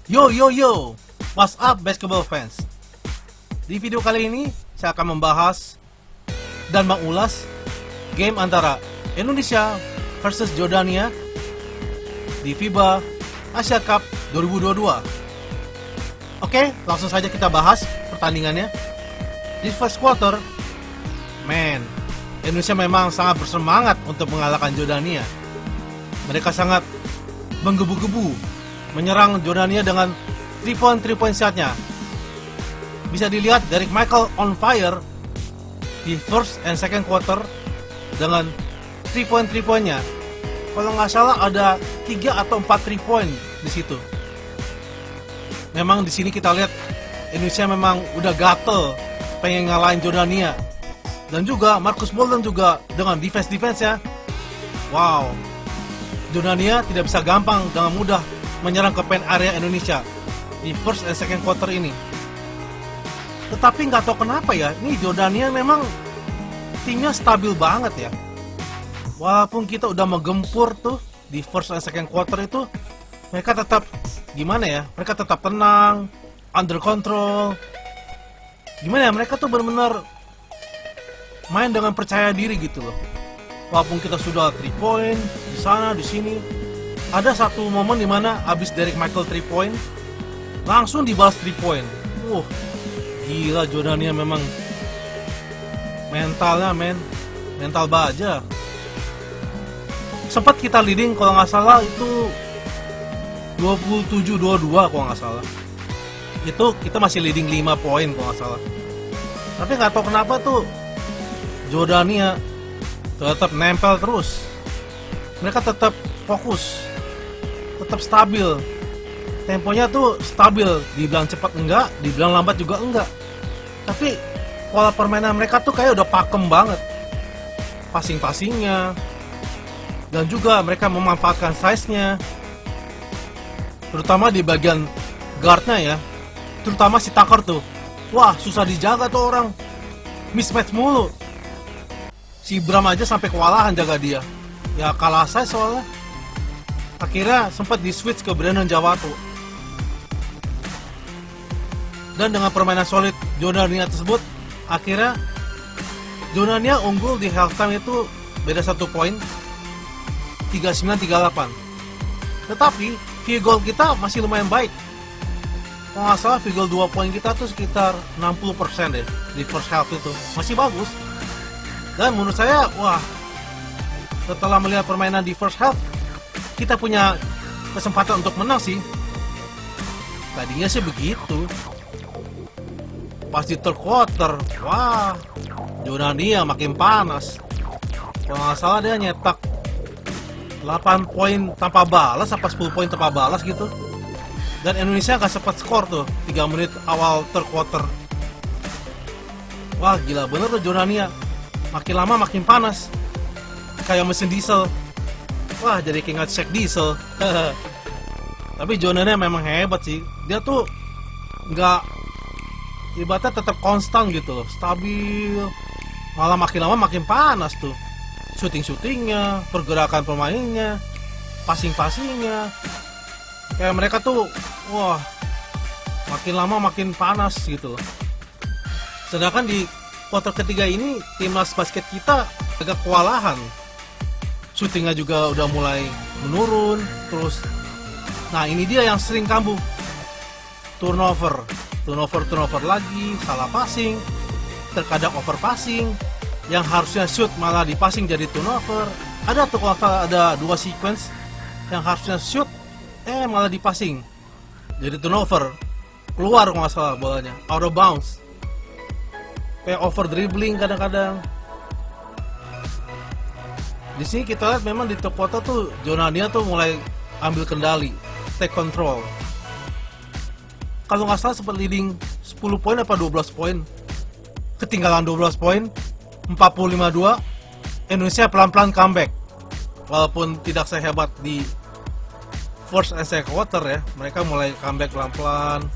Yo yo yo, what's up basketball fans? Di video kali ini saya akan membahas dan mengulas game antara Indonesia versus Jordania di FIBA Asia Cup 2022. Oke, langsung saja kita bahas pertandingannya. Di first quarter, Indonesia memang sangat bersemangat untuk mengalahkan Jordania. Mereka sangat menggebu-gebu menyerang Jordania dengan 3-point shotnya. Bisa dilihat Derek Michael on fire di first and second quarter dengan 3-pointnya. Kalau nggak salah ada 3 atau 4 3-point di situ. Memang di sini kita lihat Indonesia memang udah gatel pengen ngalahin Jordania. Dan juga Marcus Bolden juga dengan defense-nya. Wow. Jordania tidak bisa gampang dengan mudah menyerang ke paint area Indonesia di first and second quarter ini. Tetapi nggak tahu kenapa ya, ini Jordania memang timnya stabil banget ya. Walaupun kita udah menggempur tuh di first and second quarter itu, mereka tetap gimana ya? Mereka tetap tenang, under control. Gimana ya? Mereka tuh benar-benar main dengan percaya diri gitu loh. Walaupun kita sudah 3 point di sana, di sini, ada satu momen dimana abis Derek Michael 3 point, langsung dibalas 3 point. Gila Jordania memang mentalnya mental baja. Sempat kita leading kalau nggak salah itu 27-22 kalau nggak salah. Itu kita masih leading 5 poin kalau nggak salah. Tapi nggak tahu kenapa tuh Jordania tetap nempel terus. Mereka tetap fokus, tetap stabil. Temponya tuh stabil, dibilang cepat enggak, dibilang lambat juga enggak. Tapi pola permainan mereka tuh kayak udah pakem banget. Passing-passingnya, dan juga mereka memanfaatkan size-nya. Terutama di bagian guard-nya ya. Terutama si Tucker tuh. Wah, susah dijaga tuh orang. Mismatch mulu. Si Bram aja sampai kewalahan jaga dia. Ya kalah size soalnya. Akhirnya sempat di switch ke Brandon Jawato. Dan dengan permainan solid Jordania tersebut, akhirnya Jordania unggul di halftime itu beda 1 poin, 39-38. Tetapi field goal kita masih lumayan baik. Kalau nggak salah field goal 2 poin kita tuh sekitar 60% deh di first half itu. Masih bagus. Dan menurut saya, wah, setelah melihat permainan di first half, kita punya kesempatan untuk menang sih. Tadinya sih begitu. Pas di third quarter, wah, Jordania makin panas. Kalau nggak salah dia nyetak 8 poin tanpa balas, apa 10 poin tanpa balas gitu. Dan Indonesia nggak sempat skor tuh 3 menit awal third quarter. Wah, gila bener tuh Jordania. Makin lama makin panas. Kayak mesin diesel. Wah, jadi keinget Shaq Diesel. Tapi Jordania memang hebat sih. Dia tuh nggak, ibaratnya tetap konstan gitu loh, stabil. Malah makin lama makin panas tuh. Shooting-shootingnya, pergerakan pemainnya, passing-passingnya. Kayak mereka tuh, wah, makin lama makin panas gitu loh. Sedangkan di quarter ketiga ini timnas basket kita agak kewalahan. Shootingnya juga udah mulai menurun. Terus, nah ini dia yang sering kambuh. Turnover lagi, salah passing, terkadang overpassing. Yang harusnya shoot malah dipassing jadi turnover. Ada tuh kalau ada 2 sequence yang harusnya shoot, malah dipassing jadi turnover. Keluar kalau nggak salah bolanya, out of bounds. Kayak over dribbling kadang-kadang. Di sini kita lihat memang di top quarter tuh Jordania tuh mulai ambil kendali, take control. Kalau nggak salah sempat leading 10 poin apa 12 poin. Ketinggalan 12 poin, 45-2. Indonesia pelan-pelan comeback. Walaupun tidak sehebat di first and second quarter ya, mereka mulai comeback pelan-pelan.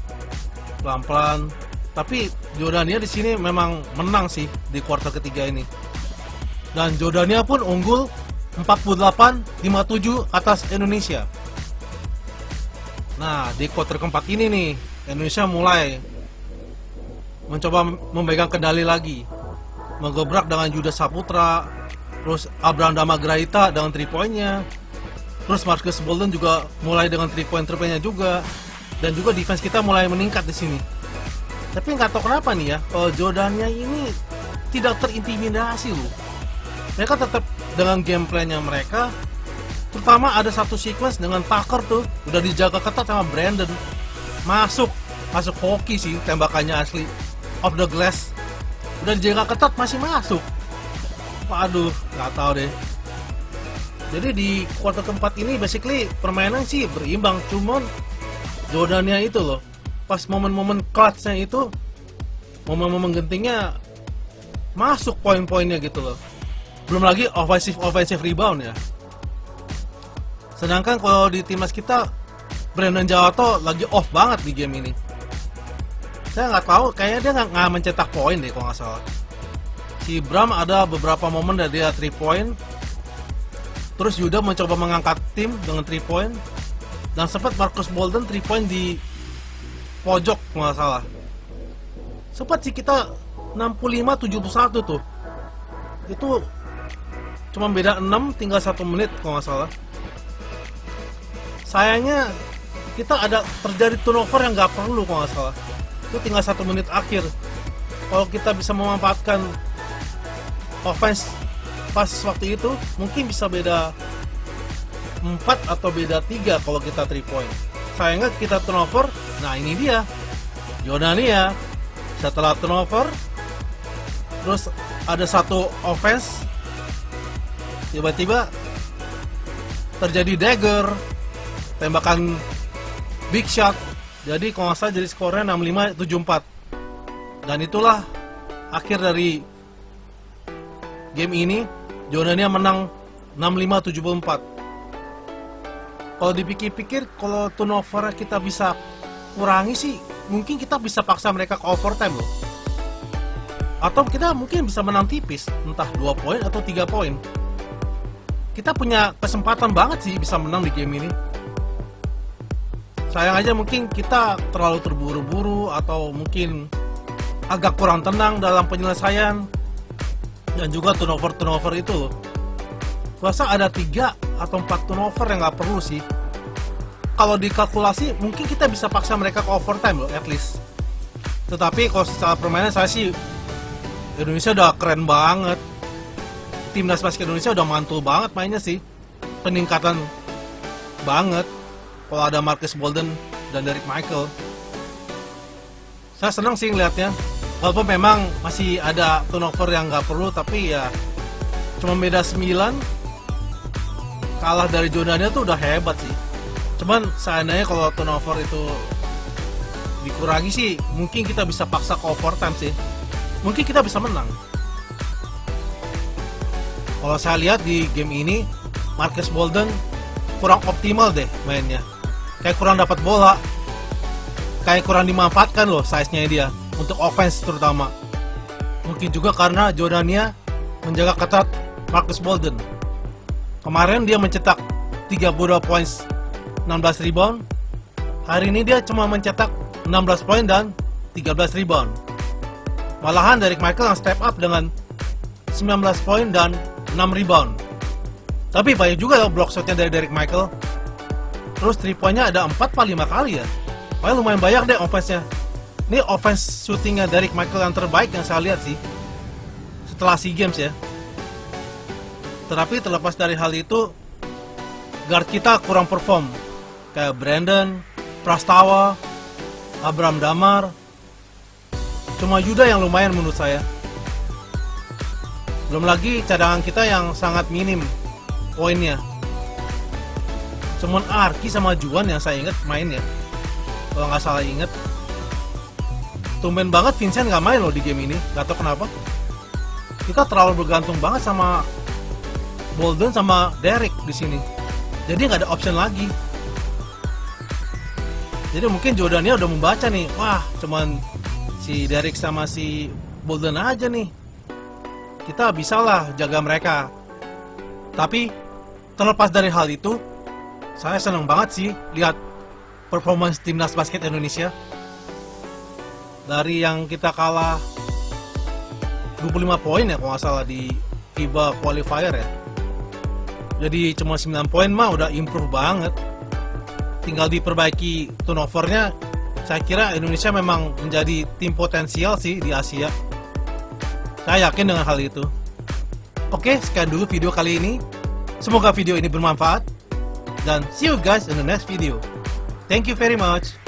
Tapi Jordania di sini memang menang sih di kuartal ketiga ini. Dan Jordania pun unggul 48-57 atas Indonesia. Nah, di quarter keempat ini nih, Indonesia mulai mencoba memegang kendali lagi, menggebrak dengan Yuda Saputra, terus Abraham Damagraita dengan 3 poinnya, terus Marcus Bolden juga mulai dengan 3 point terbaiknya juga, dan juga defense kita mulai meningkat di sini. Tapi nggak tahu kenapa nih ya, kalau Jordania ini tidak terintimidasi loh. Mereka tetap dengan gameplaynya mereka. Terutama ada satu sequence dengan Tucker tuh, udah dijaga ketat sama Brandon. Masuk hoki sih tembakannya asli. Off the glass. Udah dijaga ketat masih masuk. Waduh, nggak tahu deh. Jadi di quarter keempat ini basically permainan sih berimbang, cuman Jordania itu loh, pas momen-momen clutch-nya itu, momen-momen gentingnya masuk poin-poinnya gitu loh. Belum lagi offensive rebound ya. Sedangkan kalau di timnas kita, Brandon Jawato lagi off banget di game ini. Saya nggak tahu, kayaknya dia nggak mencetak poin deh kalau nggak salah. Si Bram ada beberapa momen dari dia 3 point. Terus Yuda mencoba mengangkat tim dengan 3 point. Dan sempat Marcus Bolden 3 point di pojok kalau nggak salah. Sempat sih kita 65-71 tuh. Itu cuma beda 6, tinggal 1 menit kalau nggak salah. Sayangnya kita ada terjadi turnover yang nggak perlu kalau nggak salah. Itu tinggal 1 menit akhir. Kalau kita bisa memanfaatkan offense pas waktu itu, mungkin bisa beda 4 atau beda 3 kalau kita 3 point. Sayangnya kita turnover. Nah ini dia Jordania. Setelah turnover, terus ada satu offense, tiba-tiba terjadi dagger, tembakan big shot. Jadi kalau nggak salah jadi skornya 65-74. Dan itulah akhir dari game ini. Jordania menang 65-74. Kalau dipikir-pikir, kalau turnover kita bisa kurangi sih, mungkin kita bisa paksa mereka ke overtime loh. Atau kita mungkin bisa menang tipis, entah 2 poin atau 3 poin. Kita punya kesempatan banget sih bisa menang di game ini. Sayang aja mungkin kita terlalu terburu-buru atau mungkin agak kurang tenang dalam penyelesaian. Dan juga turnover itu loh. Rasa ada 3 atau 4 turnover yang nggak perlu sih. Kalau dikalkulasi mungkin kita bisa paksa mereka ke overtime loh, at least. Tetapi kalau secara permainan saya sih, Indonesia udah keren banget. Timnas basket Indonesia udah mantul banget mainnya sih. Peningkatan banget kalau ada Marcus Bolden dan Derek Michael. Saya senang sih ngeliatnya. Walaupun memang masih ada turnover yang nggak perlu, tapi ya cuma beda 9. Kalah dari Jordania tuh udah hebat sih. Cuman seandainya kalau turnover itu dikurangi sih, mungkin kita bisa paksa ke overtime sih. Mungkin kita bisa menang. Kalau saya lihat di game ini, Marcus Bolden kurang optimal deh mainnya. Kayak kurang dapat bola, kayak kurang dimanfaatkan loh size-nya dia untuk offense terutama. Mungkin juga karena Jordania menjaga ketat Marcus Bolden. Kemarin dia mencetak 32 points, 16 rebound. Hari ini dia cuma mencetak 16 poin dan 13 rebound. Malahan Derek Michael yang step up dengan 19 poin dan 6 rebound. Tapi banyak juga loh block shotnya dari Derek Michael. Terus 3 poinnya ada 4-5 kali ya. Pokoknya lumayan banyak deh offense-nya. Ini offense shootingnya Derek Michael yang terbaik yang saya lihat sih setelah SEA Games ya. Tetapi terlepas dari hal itu, guard kita kurang perform. Kayak Brandon, Prastawa, Abraham Damar. Cuma Yuda yang lumayan menurut saya. Belum lagi cadangan kita yang sangat minim poinnya. Cuman Arki sama Juan yang saya ingat main ya. Kalau nggak salah inget. Tumben banget Vincent nggak main loh di game ini. Gak tau kenapa. Kita terlalu bergantung banget sama Bolden sama Derek di sini. Jadi nggak ada option lagi. Jadi mungkin Jordania udah membaca nih. Wah, cuman si Derek sama si Bolden aja nih. Kita bisalah jaga mereka. Tapi terlepas dari hal itu, saya senang banget sih lihat performance timnas basket Indonesia. Dari yang kita kalah 25 poin ya kalau nggak salah di FIBA qualifier ya. Jadi cuma 9 poin mah udah improve banget. Tinggal diperbaiki turnovernya. Saya kira Indonesia memang menjadi tim potensial sih di Asia. Saya yakin dengan hal itu. Oke, sekian dulu video kali ini. Semoga video ini bermanfaat. Dan see you guys in the next video. Thank you very much.